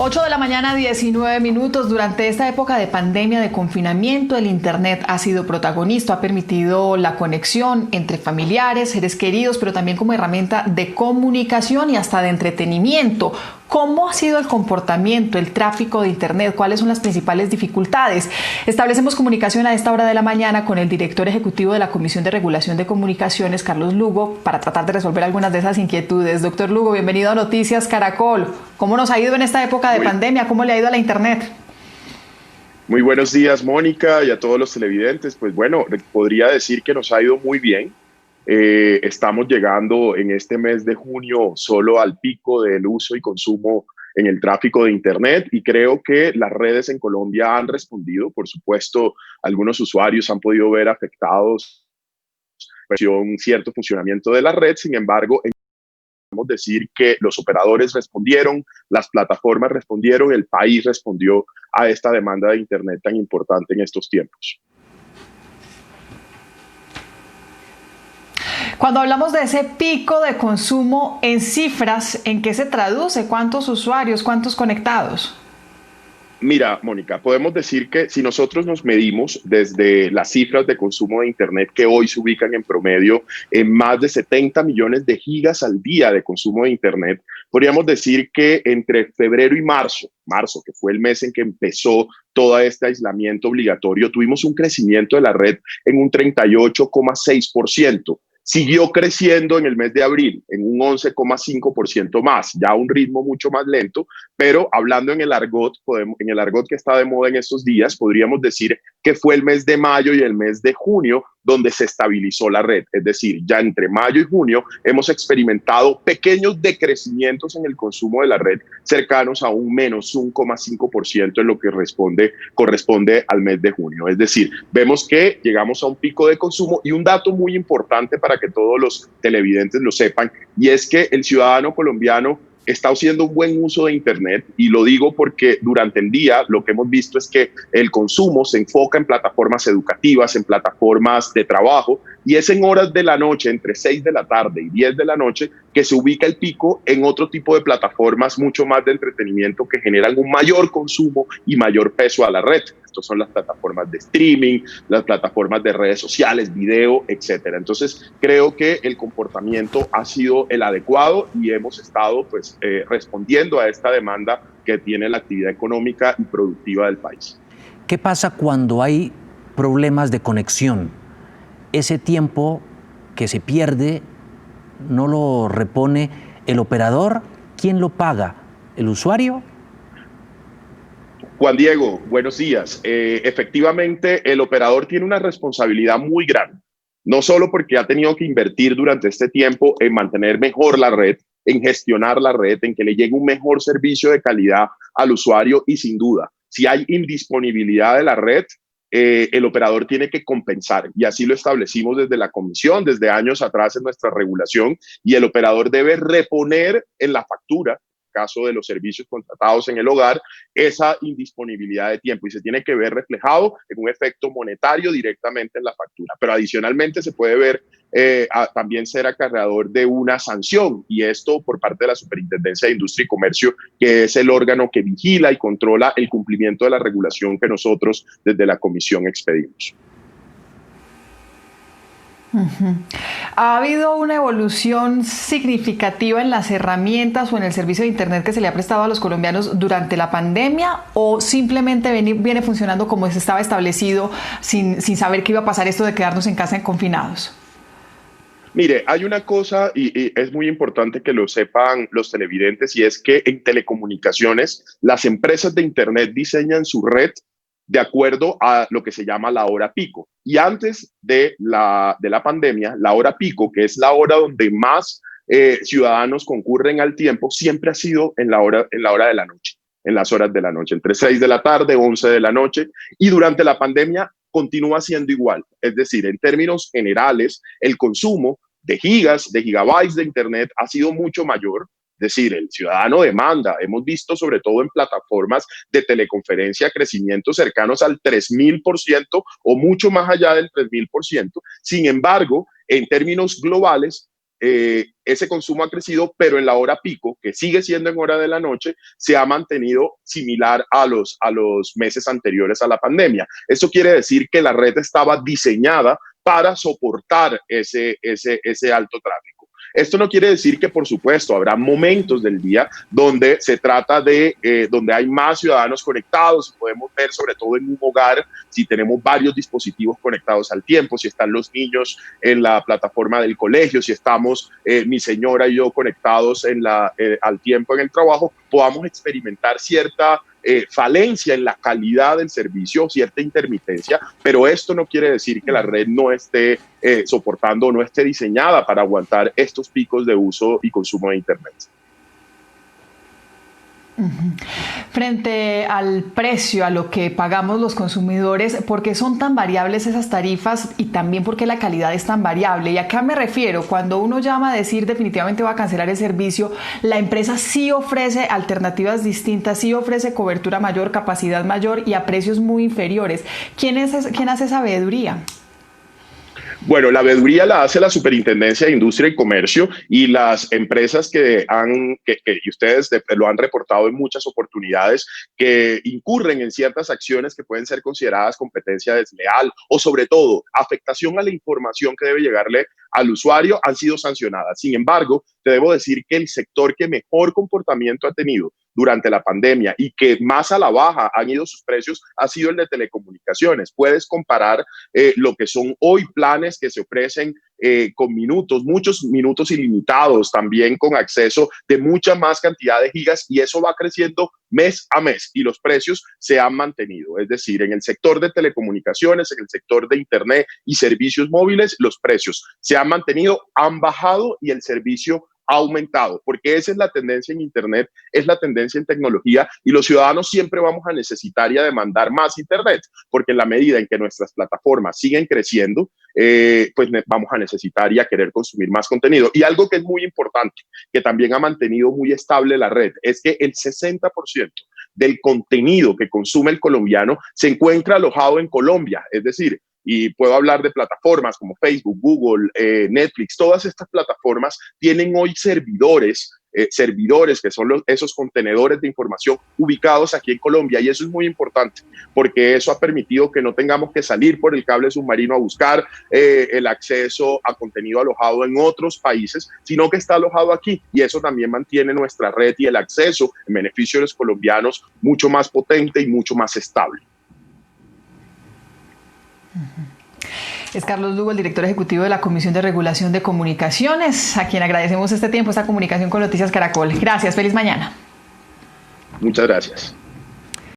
8 de la mañana, 19 minutos. Durante esta época de pandemia, de confinamiento, el Internet ha sido protagonista, ha permitido la conexión entre familiares, seres queridos, pero también como herramienta de comunicación y hasta de entretenimiento. ¿Cómo ha sido el comportamiento, el tráfico de Internet? ¿Cuáles son las principales dificultades? Establecemos comunicación a esta hora de la mañana con el director ejecutivo de la Comisión de Regulación de Comunicaciones, Carlos Lugo, para tratar de resolver algunas de esas inquietudes. Doctor Lugo, bienvenido a Noticias Caracol. ¿Cómo nos ha ido en esta época de pandemia? ¿Cómo le ha ido a la Internet? Muy buenos días, Mónica, y a todos los televidentes. Pues bueno, podría decir que nos ha ido muy bien. Estamos llegando en este mes de junio solo al pico del uso y consumo en el tráfico de Internet, y creo que las redes en Colombia han respondido. Por supuesto, algunos usuarios han podido ver afectados un cierto funcionamiento de la red. Sin embargo, podemos decir que los operadores respondieron, las plataformas respondieron, el país respondió a esta demanda de Internet tan importante en estos tiempos. Cuando hablamos de ese pico de consumo en cifras, ¿en qué se traduce? ¿Cuántos usuarios? ¿Cuántos conectados? Mira, Mónica, podemos decir que si nosotros nos medimos desde las cifras de consumo de Internet, que hoy se ubican en promedio en más de 70 millones de gigas al día de consumo de Internet, podríamos decir que entre febrero y marzo, que fue el mes en que empezó todo este aislamiento obligatorio, tuvimos un crecimiento de la red en un 38,6%. Siguió creciendo en el mes de abril en un 11,5% más, ya a un ritmo mucho más lento, pero hablando en el argot que está de moda en estos días, podríamos decir que fue el mes de mayo y el mes de junio donde se estabilizó la red. Es decir, ya entre mayo y junio hemos experimentado pequeños decrecimientos en el consumo de la red, cercanos a un menos 1,5% en lo que corresponde al mes de junio. Es decir, vemos que llegamos a un pico de consumo, y un dato muy importante para que todos los televidentes lo sepan, y es que el ciudadano colombiano está haciendo un buen uso de Internet, y lo digo porque durante el día lo que hemos visto es que el consumo se enfoca en plataformas educativas, en plataformas de trabajo, y es en horas de la noche, entre 6 de la tarde y 10 de la noche, que se ubica el pico en otro tipo de plataformas mucho más de entretenimiento que generan un mayor consumo y mayor peso a la red. Estos son las plataformas de streaming, las plataformas de redes sociales, video, etcétera. Entonces, creo que el comportamiento ha sido el adecuado y hemos estado respondiendo a esta demanda que tiene la actividad económica y productiva del país. ¿Qué pasa cuando hay problemas de conexión? Ese tiempo que se pierde, ¿no lo repone el operador? ¿Quién lo paga? ¿El usuario? Juan Diego, buenos días. Efectivamente, el operador tiene una responsabilidad muy grande, no solo porque ha tenido que invertir durante este tiempo en mantener mejor la red, en gestionar la red, en que le llegue un mejor servicio de calidad al usuario, y sin duda, si hay indisponibilidad de la red, el operador tiene que compensar, y así lo establecimos desde la comisión, desde años atrás en nuestra regulación, y el operador debe reponer en la factura, caso de los servicios contratados en el hogar, esa indisponibilidad de tiempo, y se tiene que ver reflejado en un efecto monetario directamente en la factura. Pero adicionalmente se puede ver también ser acarreador de una sanción, y esto por parte de la Superintendencia de Industria y Comercio, que es el órgano que vigila y controla el cumplimiento de la regulación que nosotros desde la comisión expedimos. ¿Ha habido una evolución significativa en las herramientas o en el servicio de Internet que se le ha prestado a los colombianos durante la pandemia, o simplemente viene funcionando como se estaba establecido sin saber qué iba a pasar, esto de quedarnos en casa confinados? Mire, hay una cosa, y es muy importante que lo sepan los televidentes, y es que en telecomunicaciones las empresas de Internet diseñan su red de acuerdo a lo que se llama la hora pico. Y antes de la pandemia, la hora pico, que es la hora donde más ciudadanos concurren al tiempo, siempre ha sido en la hora de la noche, en las horas de la noche, entre 6 de la tarde, 11 de la noche, y durante la pandemia continúa siendo igual. Es decir, en términos generales, el consumo de gigas, de gigabytes de Internet ha sido mucho mayor. Es decir, el ciudadano demanda. Hemos visto sobre todo en plataformas de teleconferencia crecimientos cercanos al 3000% o mucho más allá del 3000%. Sin embargo, en términos globales, ese consumo ha crecido, pero en la hora pico, que sigue siendo en hora de la noche, se ha mantenido similar a los meses anteriores a la pandemia. Esto quiere decir que la red estaba diseñada para soportar ese alto tráfico. Esto no quiere decir que, por supuesto, habrá momentos del día donde se trata de, donde hay más ciudadanos conectados, y podemos ver sobre todo en un hogar, si tenemos varios dispositivos conectados al tiempo, si están los niños en la plataforma del colegio, si estamos mi señora y yo conectados al tiempo en el trabajo, podamos experimentar cierta falencia en la calidad del servicio, cierta intermitencia, pero esto no quiere decir que la red no esté soportando o no esté diseñada para aguantar estos picos de uso y consumo de Internet. Frente al precio, a lo que pagamos los consumidores, ¿por qué son tan variables esas tarifas y también por qué la calidad es tan variable? Y acá me refiero, cuando uno llama a decir definitivamente va a cancelar el servicio, la empresa sí ofrece alternativas distintas, sí ofrece cobertura mayor, capacidad mayor y a precios muy inferiores. ¿Quién hace esa veeduría? Bueno, la veeduría la hace la Superintendencia de Industria y Comercio, y las empresas que y ustedes lo han reportado en muchas oportunidades, que incurren en ciertas acciones que pueden ser consideradas competencia desleal o, sobre todo, afectación a la información que debe llegarle al usuario, han sido sancionadas. Sin embargo, te debo decir que el sector que mejor comportamiento ha tenido durante la pandemia y que más a la baja han ido sus precios ha sido el de telecomunicaciones. Puedes comparar lo que son hoy planes que se ofrecen con minutos, muchos minutos ilimitados, también con acceso de mucha más cantidad de gigas, y eso va creciendo mes a mes y los precios se han mantenido. Es decir, en el sector de telecomunicaciones, en el sector de Internet y servicios móviles, los precios se han mantenido, han bajado y el servicio ha aumentado, porque esa es la tendencia en Internet, es la tendencia en tecnología, y los ciudadanos siempre vamos a necesitar y a demandar más Internet, porque en la medida en que nuestras plataformas siguen creciendo, pues vamos a necesitar y a querer consumir más contenido. Y algo que es muy importante, que también ha mantenido muy estable la red, es que el 60% del contenido que consume el colombiano se encuentra alojado en Colombia, es decir, y puedo hablar de plataformas como Facebook, Google, Netflix. Todas estas plataformas tienen hoy servidores que son esos contenedores de información ubicados aquí en Colombia, y eso es muy importante porque eso ha permitido que no tengamos que salir por el cable submarino a buscar el acceso a contenido alojado en otros países, sino que está alojado aquí, y eso también mantiene nuestra red y el acceso en beneficio de los colombianos mucho más potente y mucho más estable. Es Carlos Lugo, el director ejecutivo de la Comisión de Regulación de Comunicaciones, a quien agradecemos este tiempo, esta comunicación con Noticias Caracol. Gracias, feliz mañana. Muchas gracias.